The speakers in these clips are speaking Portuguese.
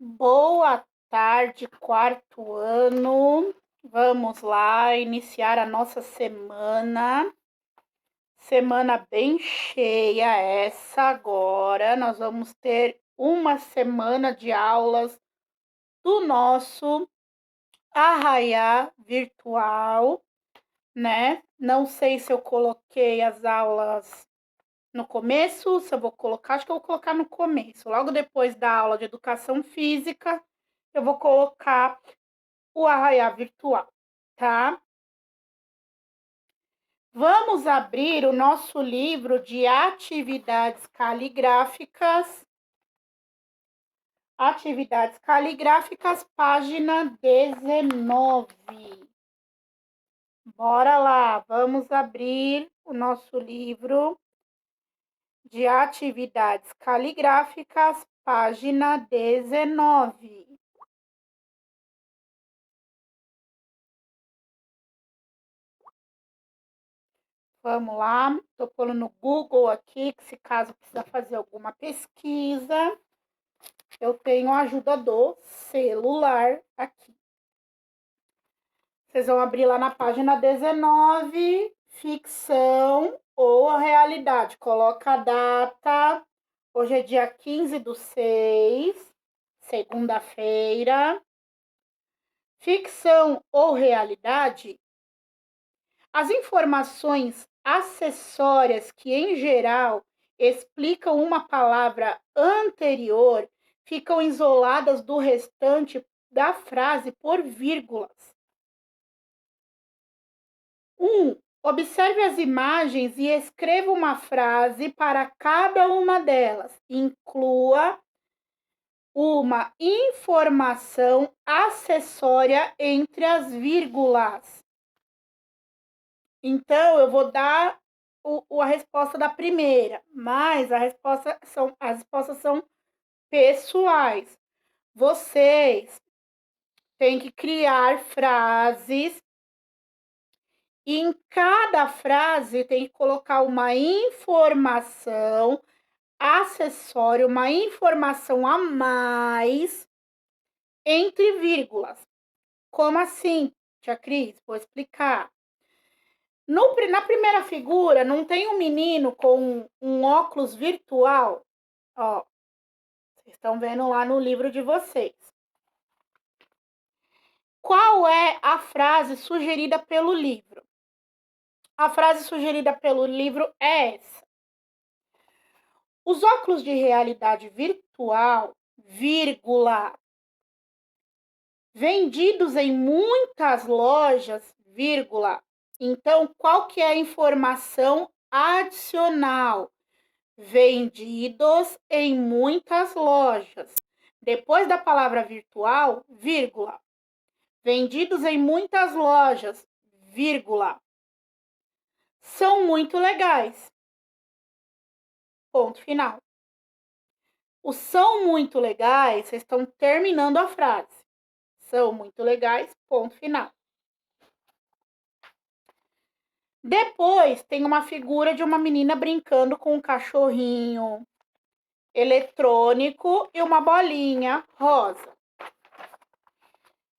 Boa tarde, quarto ano. Vamos lá iniciar a nossa semana. Semana bem cheia essa agora. Nós vamos ter uma semana de aulas do nosso Arraiá virtual, né? Não sei se eu coloquei as aulas no começo, se eu vou colocar, acho que eu vou colocar no começo. Logo depois da aula de educação física, eu vou colocar o Arraiá virtual, tá? Vamos abrir o nosso livro de atividades caligráficas. Atividades caligráficas, página 19. Bora lá, vamos abrir o nosso livro de atividades caligráficas, página 19. Vamos lá, estou pondo no Google aqui, que se caso precisa fazer alguma pesquisa, eu tenho a ajuda do celular aqui. Vocês vão abrir lá na página 19, ficção ou realidade. Coloca a data, hoje é dia 15/6, segunda-feira. Ficção ou realidade? As informações acessórias que, em geral, explicam uma palavra anterior ficam isoladas do restante da frase por vírgulas. 1. Observe as imagens e escreva uma frase para cada uma delas. Inclua uma informação acessória entre as vírgulas. Então, eu vou dar a resposta da primeira, mas as respostas são pessoais. Vocês têm que criar frases e em cada frase tem que colocar uma informação acessória, uma informação a mais entre vírgulas. Como assim, tia Cris? Vou explicar. Na primeira figura, não tem um menino com um óculos virtual? Ó, vocês estão vendo lá no livro de vocês. Qual é a frase sugerida pelo livro? A frase sugerida pelo livro é essa. Os óculos de realidade virtual, vírgula, vendidos em muitas lojas, vírgula. Então, qual que é a informação adicional? Vendidos em muitas lojas. Depois da palavra virtual, vírgula. Vendidos em muitas lojas, vírgula. São muito legais. Ponto final. Os são muito legais, vocês estão terminando a frase. São muito legais, ponto final. Depois tem uma figura de uma menina brincando com um cachorrinho eletrônico e uma bolinha rosa.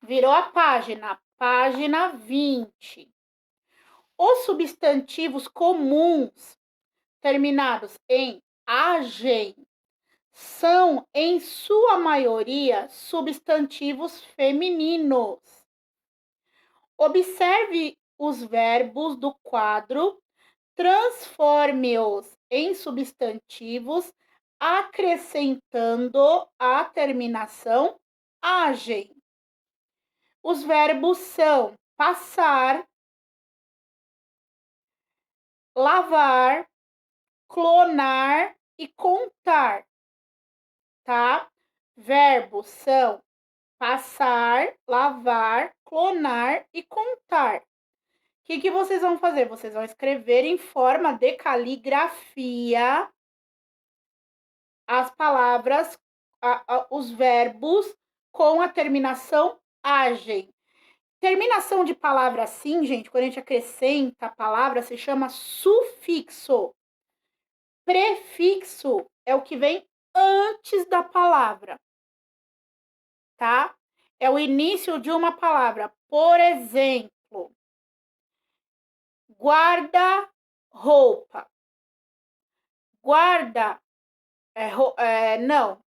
Virou a página 20. Os substantivos comuns terminados em agem são, em sua maioria, substantivos femininos. Observe os verbos do quadro, transforme-os em substantivos, acrescentando a terminação agem. Os verbos são passar, lavar, clonar e contar, tá? Verbos são passar, lavar, clonar e contar. O que vocês vão fazer? Vocês vão escrever em forma de caligrafia as palavras, os verbos com a terminação agem. Terminação de palavra assim, gente, quando a gente acrescenta a palavra, se chama sufixo. Prefixo é o que vem antes da palavra. tá? É o início de uma palavra. Por exemplo, guarda-roupa. Guarda, não,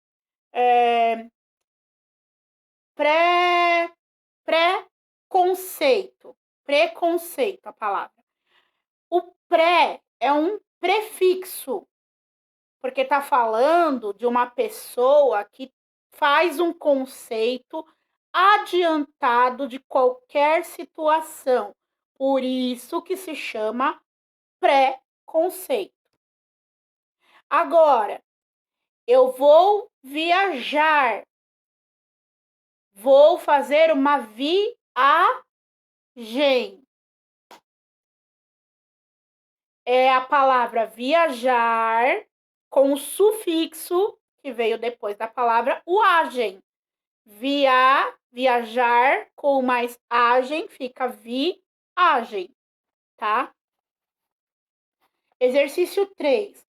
é, pré-conceito. Preconceito, a palavra. O pré é um prefixo, porque está falando de uma pessoa que faz um conceito adiantado de qualquer situação. Por isso que se chama pré-conceito. Agora, eu vou viajar. Vou fazer uma viagem. É a palavra viajar com o sufixo que veio depois da palavra uagem. Viajar com mais agem fica viagem, tá? Exercício 3.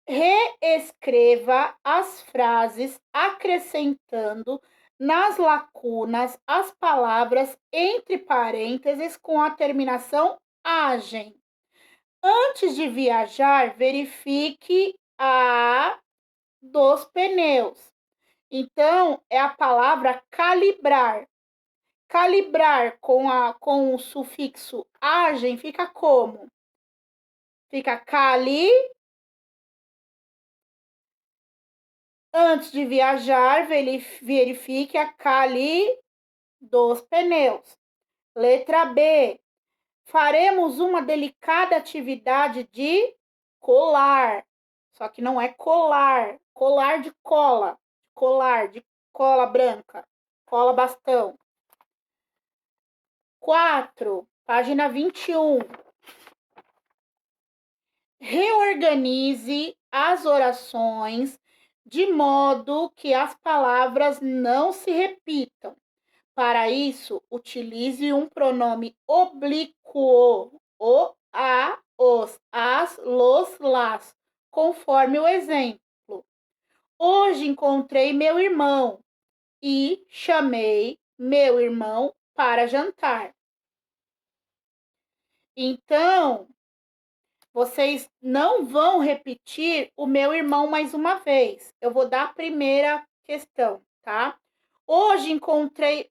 Reescreva as frases acrescentando nas lacunas as palavras entre parênteses com a terminação agem. Antes de viajar, verifique a dos pneus. Então, é a palavra calibrar. Calibrar com o sufixo agem fica como? Fica cali. Antes de viajar, verifique a cali dos pneus. Letra B. Faremos uma delicada atividade de colar. Só que não é colar. Colar de cola. Colar de cola branca. Cola bastão. 4. Página 21. Reorganize as orações de modo que as palavras não se repitam. Para isso, utilize um pronome oblíquo, o, a, os, as, los, las, conforme o exemplo. Hoje encontrei meu irmão e chamei meu irmão para jantar. Então, vocês não vão repetir o meu irmão mais uma vez. Eu vou dar a primeira questão, tá? Hoje encontrei,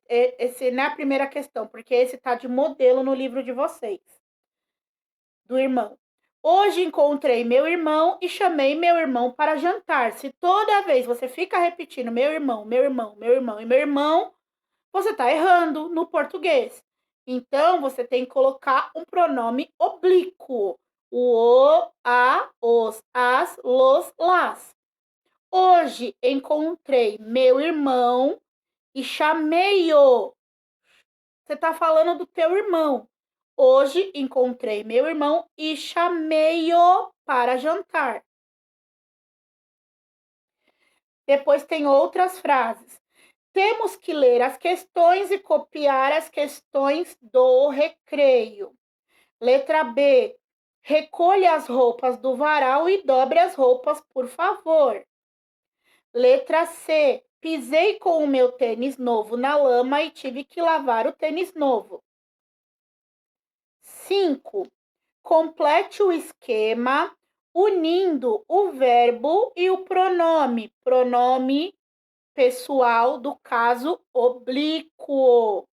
esse não é a primeira questão, porque esse tá de modelo no livro de vocês, do irmão. Hoje encontrei meu irmão e chamei meu irmão para jantar. Se toda vez você fica repetindo meu irmão, meu irmão, meu irmão e meu irmão, você tá errando no português. Então, você tem que colocar um pronome oblíquo. O, a, os, as, los, las. Hoje encontrei meu irmão e chamei-o. Você está falando do teu irmão. Hoje encontrei meu irmão e chamei-o para jantar. Depois tem outras frases. Temos que ler as questões e copiar as questões do recreio. Letra B. Recolha as roupas do varal e dobre as roupas, por favor. Letra C. Pisei com o meu tênis novo na lama e tive que lavar o tênis novo. 5. Complete o esquema unindo o verbo e o pronome. Pronome pessoal do caso oblíquo.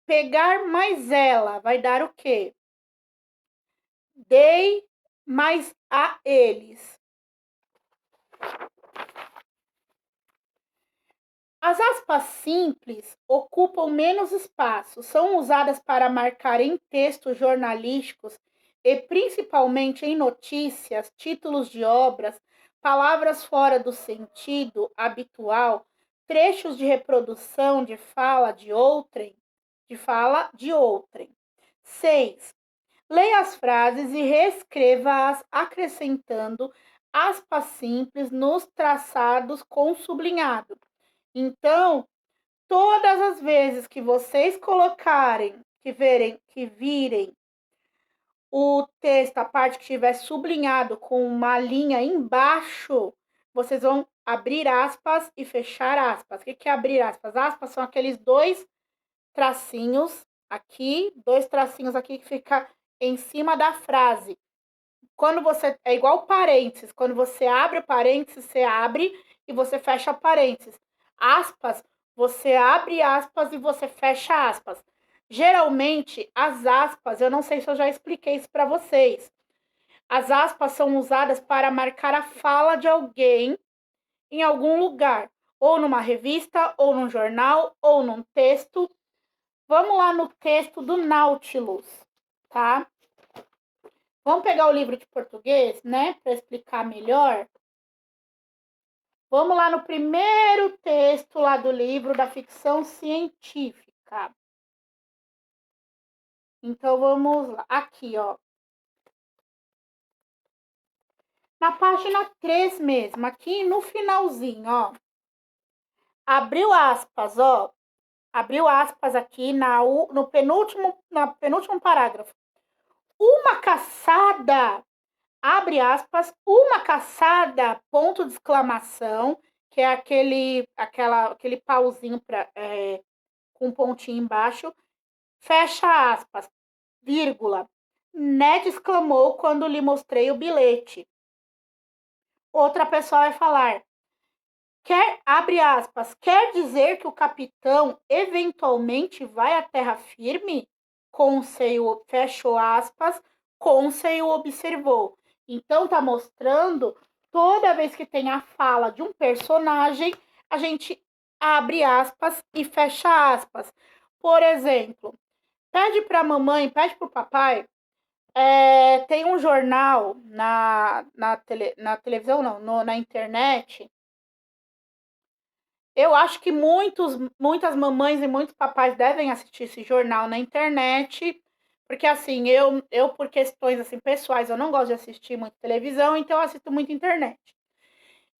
Pegar mais ela vai dar o quê? Dei mais a eles. As aspas simples ocupam menos espaço, são usadas para marcar em textos jornalísticos e principalmente em notícias, títulos de obras, palavras fora do sentido habitual, trechos de reprodução de fala de outrem. 6. Leia as frases e reescreva-as acrescentando aspas simples nos traçados com sublinhado. Então, todas as vezes que vocês colocarem, que virem o texto, a parte que estiver sublinhado com uma linha embaixo, vocês vão abrir aspas e fechar aspas. O que é abrir aspas? Aspas são aqueles dois tracinhos aqui, dois tracinhos aqui que fica em cima da frase. Quando você é igual parênteses, quando você abre o parênteses, você abre e você fecha parênteses. Aspas, você abre aspas e você fecha aspas. Geralmente, as aspas, eu não sei se eu já expliquei isso para vocês. As aspas são usadas para marcar a fala de alguém em algum lugar, ou numa revista, ou num jornal, ou num texto. Vamos lá no texto do Nautilus, tá? Vamos pegar o livro de português, né, para explicar melhor. Vamos lá no primeiro texto lá do livro da ficção científica. Então vamos lá, aqui, ó. Na página 3 mesmo, aqui no finalzinho, ó. Abriu aspas, ó. Abriu aspas aqui no penúltimo parágrafo. Uma caçada, abre aspas, uma caçada, ponto de exclamação, que é aquele pauzinho com um pontinho embaixo, fecha aspas, vírgula. Ned exclamou quando lhe mostrei o bilhete. Outra pessoa vai falar, abre aspas, quer dizer que o capitão eventualmente vai à terra firme? Conseil, fechou aspas, Conseil observou. Então, tá mostrando, toda vez que tem a fala de um personagem, a gente abre aspas e fecha aspas. Por exemplo, pede para a mamãe, pede para o papai, tem um jornal na televisão, não, na internet. Eu acho que muitas mamães e muitos papais devem assistir esse jornal na internet, porque assim, eu por questões assim pessoais, eu não gosto de assistir muito televisão, então eu assisto muito internet.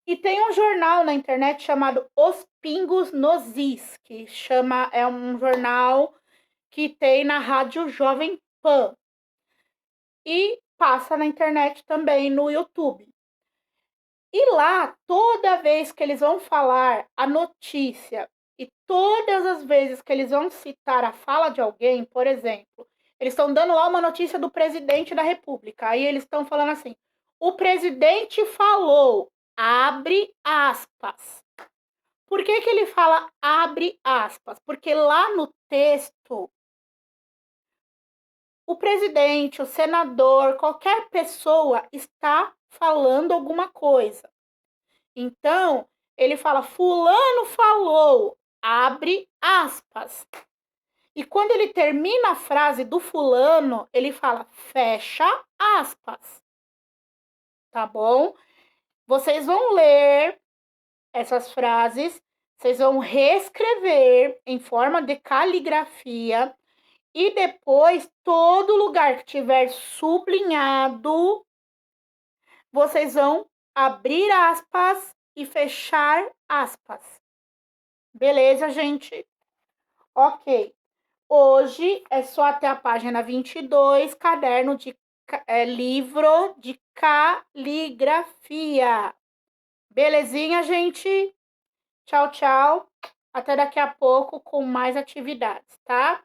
E tem um jornal na internet chamado Os Pingos nos Is, é um jornal que tem na Rádio Jovem Pan. E passa na internet também, no YouTube. E lá, toda vez que eles vão falar a notícia e todas as vezes que eles vão citar a fala de alguém, por exemplo, eles estão dando lá uma notícia do presidente da República. Aí eles estão falando assim: o presidente falou, abre aspas. Por que ele fala abre aspas? Porque lá no texto, o presidente, o senador, qualquer pessoa está falando alguma coisa. Então, ele fala, fulano falou, abre aspas. E quando ele termina a frase do fulano, ele fala, fecha aspas. Tá bom? Vocês vão ler essas frases, vocês vão reescrever em forma de caligrafia e depois, todo lugar que tiver sublinhado, vocês vão abrir aspas e fechar aspas. Beleza, gente? Ok. Hoje é só até a página 22, caderno de livro de caligrafia. Belezinha, gente? Tchau, tchau. Até daqui a pouco com mais atividades, tá?